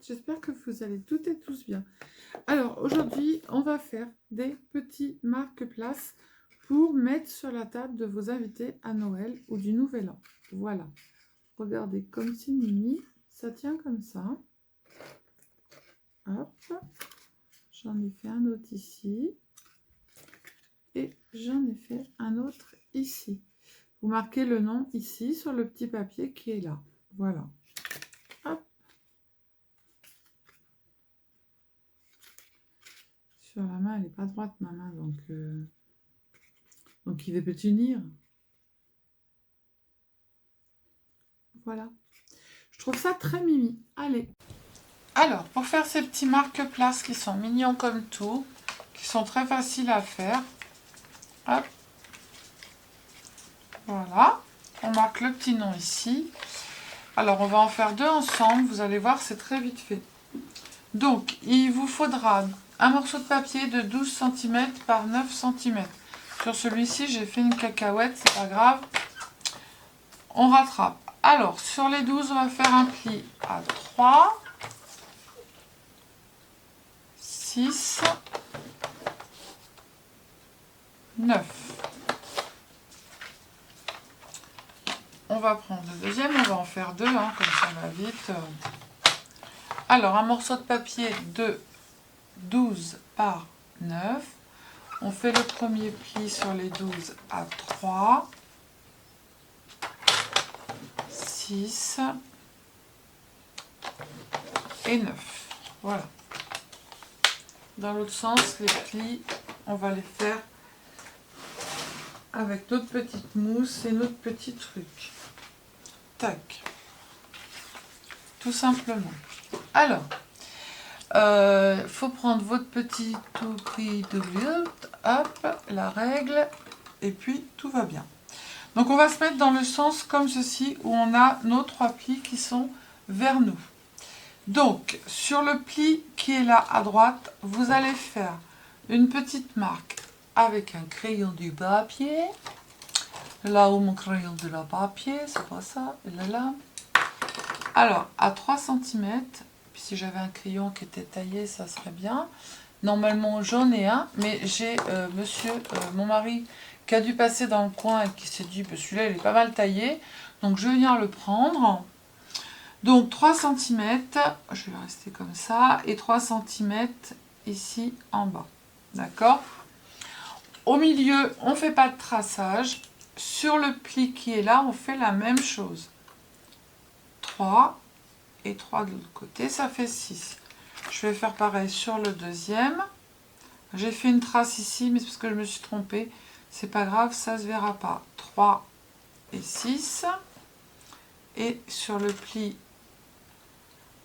j'espère que vous allez toutes et tous bien. Alors aujourd'hui, on va faire des petits marque-places pour mettre sur la table de vos invités à Noël ou du Nouvel An. Voilà. Regardez, comme c'est mini, ça tient comme ça. Hop. J'en ai fait un autre ici. Et j'en ai fait un autre ici. Vous marquez le nom ici sur le petit papier qui est là. Voilà. Hop. Sur la main, elle n'est pas droite, ma main, donc il va peut unir. Voilà. Je trouve ça très mimi. Allez. Alors, pour faire ces petits marque-places qui sont mignons comme tout, qui sont très faciles à faire, hop. Voilà. On marque le petit nom ici. Alors, on va en faire deux ensemble. Vous allez voir, c'est très vite fait. Donc, il vous faudra un morceau de papier de 12 cm par 9 cm. Sur celui-ci, j'ai fait une cacahuète, c'est pas grave. On rattrape. Alors, sur les 12, on va faire un pli à 3, 6, 9. On va prendre le deuxième, on va en faire deux, hein, comme ça va vite. Alors, un morceau de papier de 12 par 9. On fait le premier pli sur les 12 à 3, 6 et 9. Voilà. Dans l'autre sens, les plis, on va les faire avec notre petite mousse et notre petit truc. Tac. Tout simplement. Alors, faut prendre votre petit tout prix de wilt, hop, la règle, et puis tout va bien. Donc on va se mettre dans le sens comme ceci, où on a nos trois plis qui sont vers nous. Donc, sur le pli qui est là à droite, vous allez faire une petite marque avec un crayon du papier. Là où mon crayon de la papier, c'est pas ça, il est là. Alors, à 3 cm, puis si j'avais un crayon qui était taillé, ça serait bien. Normalement, j'en ai un, mais j'ai mon mari, qui a dû passer dans le coin et qui s'est dit, bah, celui-là, il est pas mal taillé. Donc, je viens le prendre. Donc 3 cm, je vais rester comme ça, et 3 cm ici en bas. D'accord? Au milieu, on ne fait pas de traçage. Sur le pli qui est là, on fait la même chose. 3 et 3 de l'autre côté, ça fait 6. Je vais faire pareil sur le deuxième. J'ai fait une trace ici, mais c'est parce que je me suis trompée. C'est pas grave, ça ne se verra pas. 3 et 6. Et sur le pli,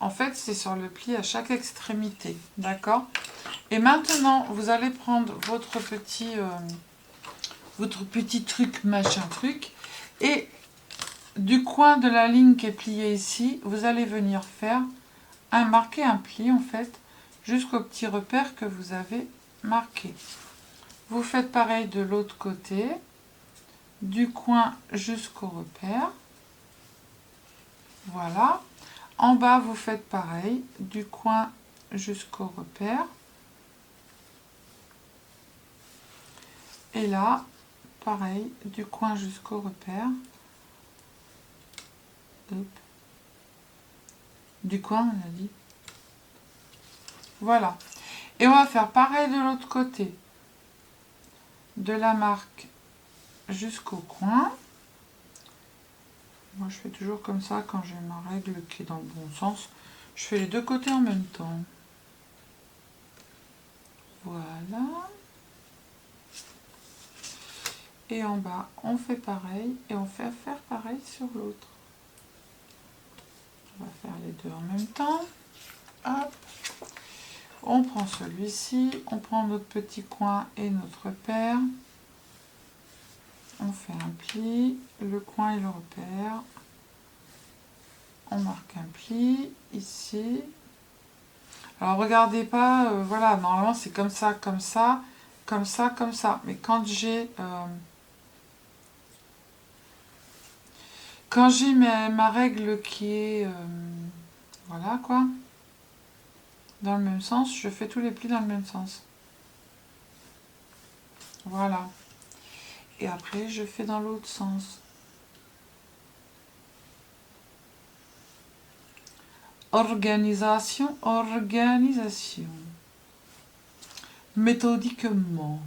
en fait, c'est sur le pli à chaque extrémité. D'accord? Et maintenant, vous allez prendre votre petit truc, machin truc. Et du coin de la ligne qui est pliée ici, vous allez venir faire marquer un pli, en fait, jusqu'au petit repère que vous avez marqué. Vous faites pareil de l'autre côté, du coin jusqu'au repère. Voilà. En bas, vous faites pareil, du coin jusqu'au repère. Et là, pareil, du coin jusqu'au repère. Hop. Du coin, on a dit. Voilà. Et on va faire pareil de l'autre côté. De la marque jusqu'au coin. Moi, je fais toujours comme ça quand j'ai ma règle qui est dans le bon sens. Je fais les deux côtés en même temps. Voilà. Et en bas, on fait pareil. Et on fait faire pareil sur l'autre. On va faire les deux en même temps. Hop. On prend celui-ci. On prend notre petit coin et notre repère. On fait un pli. Le coin et le repère. On marque un pli ici. Alors regardez pas, voilà, normalement c'est comme ça, comme ça, comme ça, comme ça. Mais quand j'ai ma règle qui est, voilà quoi, dans le même sens, je fais tous les plis dans le même sens. Voilà. Et après, je fais dans l'autre sens. Organisation, organisation. Méthodiquement.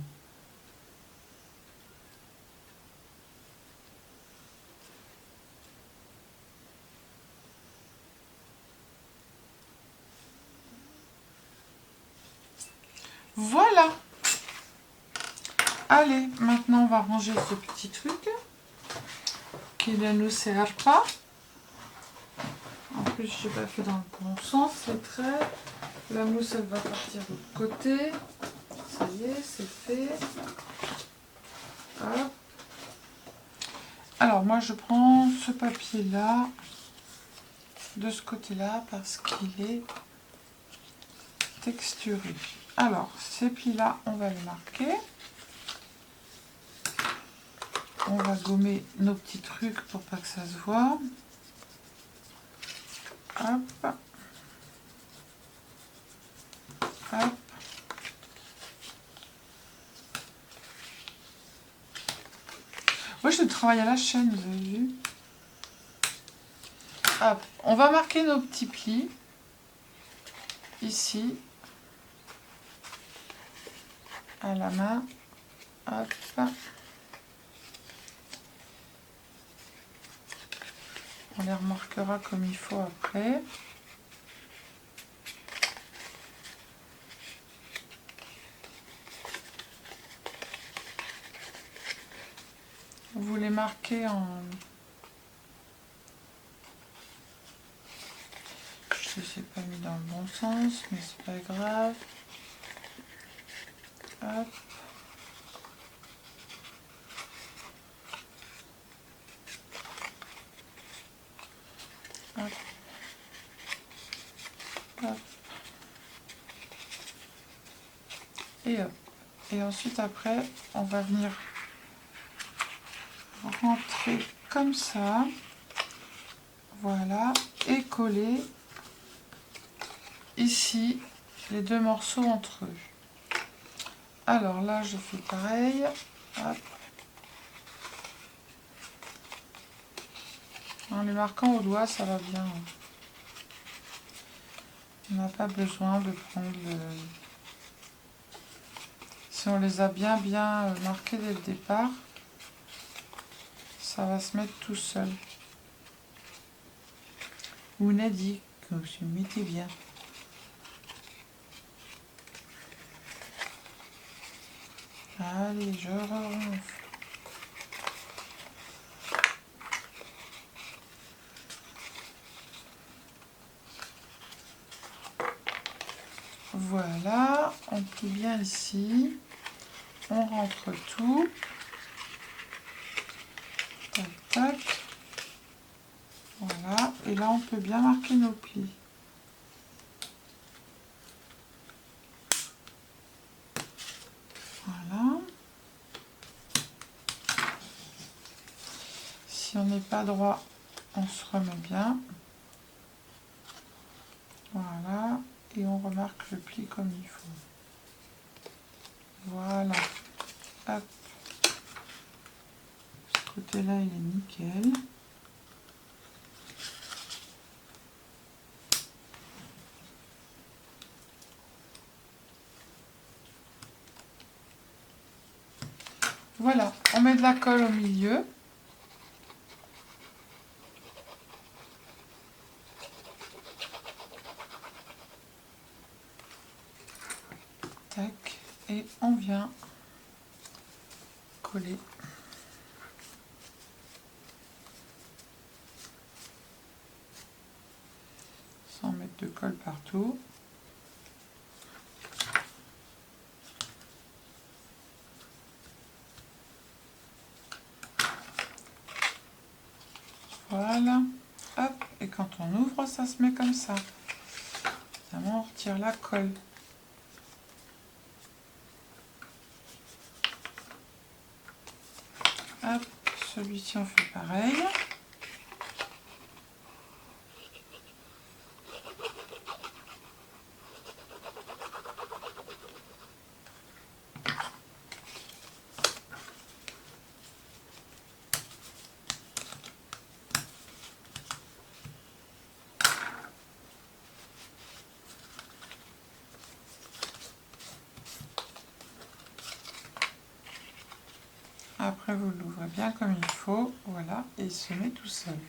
Voilà. Allez, maintenant on va ranger ce petit truc qui ne nous sert pas. En plus, je n'ai pas fait dans le bon sens les traits. La mousse, elle va partir de l'autre côté. Ça y est, c'est fait. Hop. Alors, moi, je prends ce papier-là de ce côté-là parce qu'il est texturé. Alors, ces plis-là, on va les marquer. On va gommer nos petits trucs pour pas que ça se voit. Hop. Hop. Moi, je travaille à la chaîne, vous avez vu. Hop. On va marquer nos petits plis. Ici. À la main. Hop. On les remarquera comme il faut après. Vous les marquez en... Je ne sais pas mis dans le bon sens, mais c'est pas grave. Hop. Hop. Hop. Et hop. Et ensuite après, on va venir rentrer comme ça. Voilà. Et coller ici les deux morceaux entre eux. Alors là, je fais pareil. Hop. En les marquant au doigt, ça va bien. On n'a pas besoin de prendre le... Si on les a bien marqués dès le départ, ça va se mettre tout seul. Ou Nadie, que vous mettez bien. Allez, je ronfle. Voilà, on plie bien ici. On rentre tout. Tac, tac. Voilà, et là on peut bien marquer nos plis. Voilà. Si on n'est pas droit, on se remet bien. Voilà, et on remarque le pli comme il faut. Voilà. Hop. Ce côté-là, il est nickel. Voilà, on met de la colle au milieu. Tac, et on vient coller. Sans mettre de colle partout. Voilà, hop, et quand on ouvre, ça se met comme ça. Évidemment, on retire la colle. Hop, celui-ci on fait pareil. Après, vous l'ouvrez bien comme il faut. Voilà. Et il se met tout seul.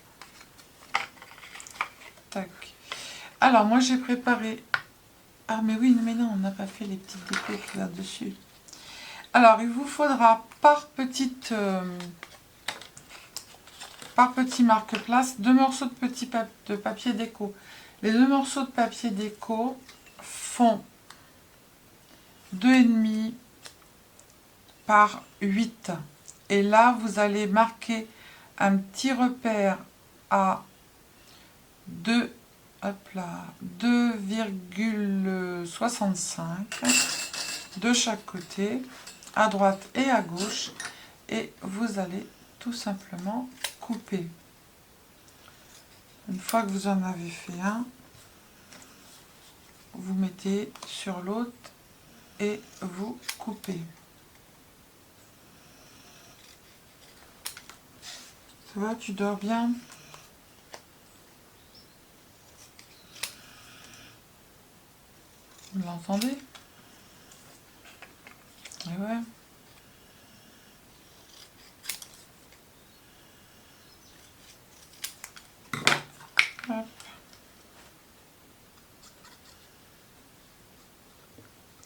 Tac. Alors, moi, j'ai préparé... Ah, mais oui, mais non, on n'a pas fait les petites décos qu'il y a dessus. Alors, il vous faudra par petit marque-place 2 morceaux de papier déco. Les 2 morceaux de papier déco font 2,5 par 8. Et là, vous allez marquer un petit repère à 2,65 de chaque côté, à droite et à gauche. Et vous allez tout simplement couper. Une fois que vous en avez fait un, vous mettez sur l'autre et vous coupez. Ça va, tu dors bien? Vous l'entendez? Et ouais. Hop.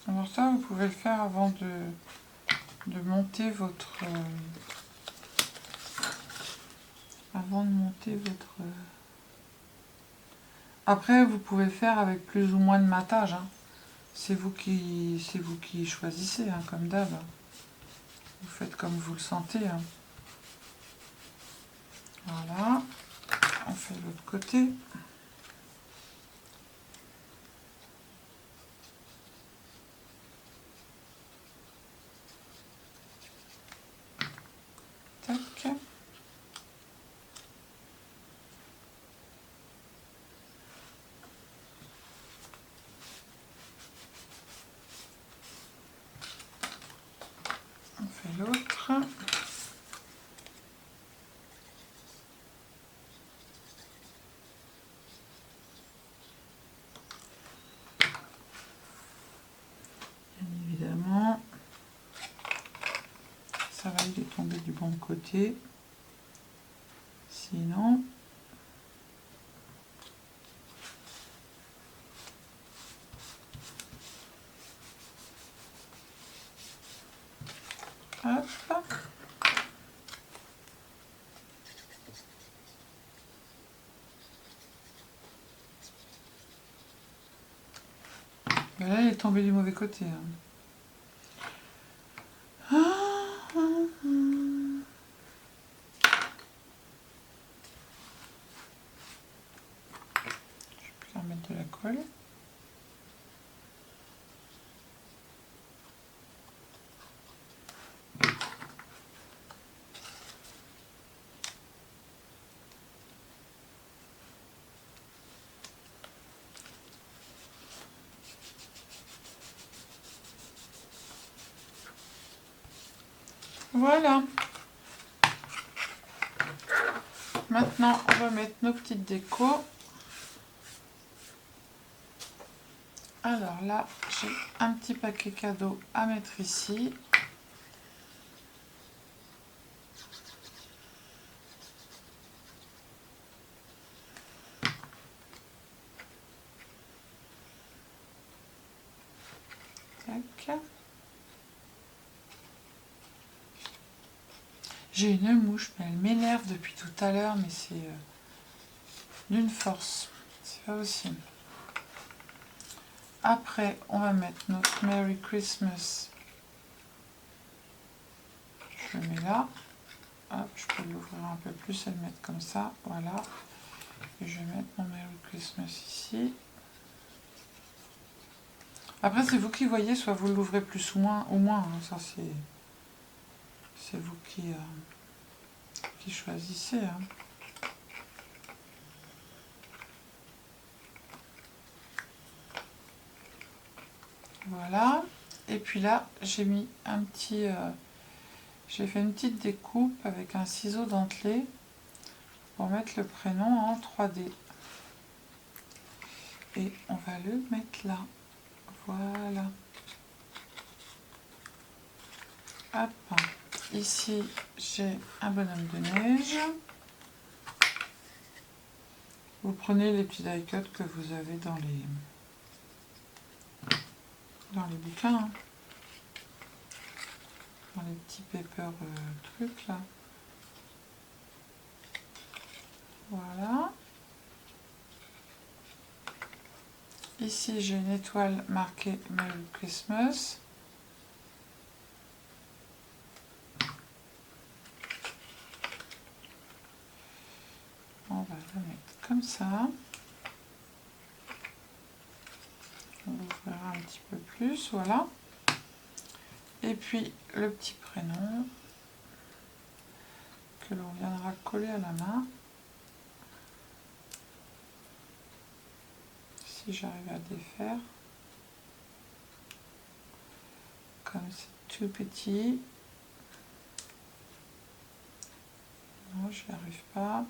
Alors ça, vous pouvez le faire avant de monter votre... Après, vous pouvez le faire avec plus ou moins de matage. Hein. C'est vous qui choisissez, hein, comme d'hab. Vous faites comme vous le sentez. Hein. Voilà. On fait l'autre côté. Tac. On fait l'autre. Évidemment, ça va, il est tombé du bon côté. Sinon, hop. Et là, il est tombé du mauvais côté. Hein. De la colle. Voilà. Maintenant, on va mettre nos petites décos. Alors là, j'ai un petit paquet cadeau à mettre ici. Tac. J'ai une mouche, mais elle m'énerve depuis tout à l'heure, mais c'est d'une force. C'est pas possible. Après, on va mettre notre Merry Christmas. Je le mets là. Hop, je peux l'ouvrir un peu plus et le mettre comme ça. Voilà. Et je vais mettre mon Merry Christmas ici. Après, c'est vous qui voyez, soit vous l'ouvrez plus ou moins. Hein. Ça, c'est vous qui choisissez. Hein. Voilà. Et puis là, j'ai mis un petit... j'ai fait une petite découpe avec un ciseau dentelé pour mettre le prénom en 3D. Et on va le mettre là. Voilà. Hop. Ici, j'ai un bonhomme de neige. Vous prenez les petits die cuts que vous avez dans les bouquins, hein. Dans les petits paper trucs là. Voilà. Ici, j'ai une étoile marquée Merry Christmas. On va le mettre comme ça. On ouvrira un petit peu plus, voilà. Et puis le petit prénom que l'on viendra coller à la main. Si j'arrive à défaire. Comme c'est tout petit. Non, je n'y arrive pas.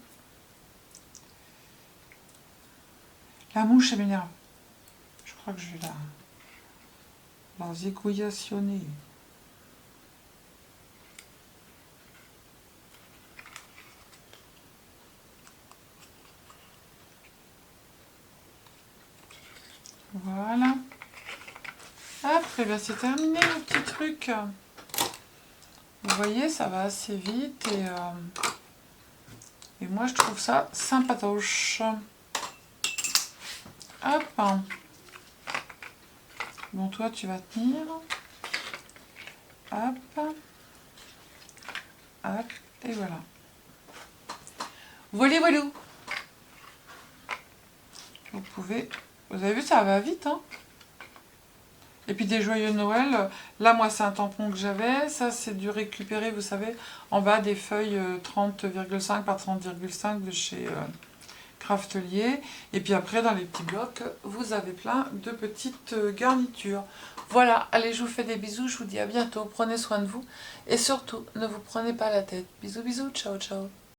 La mouche, elle m'énerve. Je crois que je vais la zigouillationner. Voilà. Après, ben c'est terminé le petit truc. Vous voyez, ça va assez vite et moi je trouve ça sympatoche. Hop. Bon, toi tu vas tenir. Hop. Hop. Et voilà. Voilà, voilà. Vous pouvez... Vous avez vu, ça va vite, hein. Et puis des joyeux Noël. Là, moi, c'est un tampon que j'avais. Ça, c'est du récupéré, vous savez, en bas des feuilles 30,5 par 30,5 de chez Craftelier. Et puis après, dans les petits blocs, vous avez plein de petites garnitures. Voilà, allez, je vous fais des bisous. Je vous dis à bientôt. Prenez soin de vous. Et surtout, ne vous prenez pas la tête. Bisous, bisous. Ciao, ciao.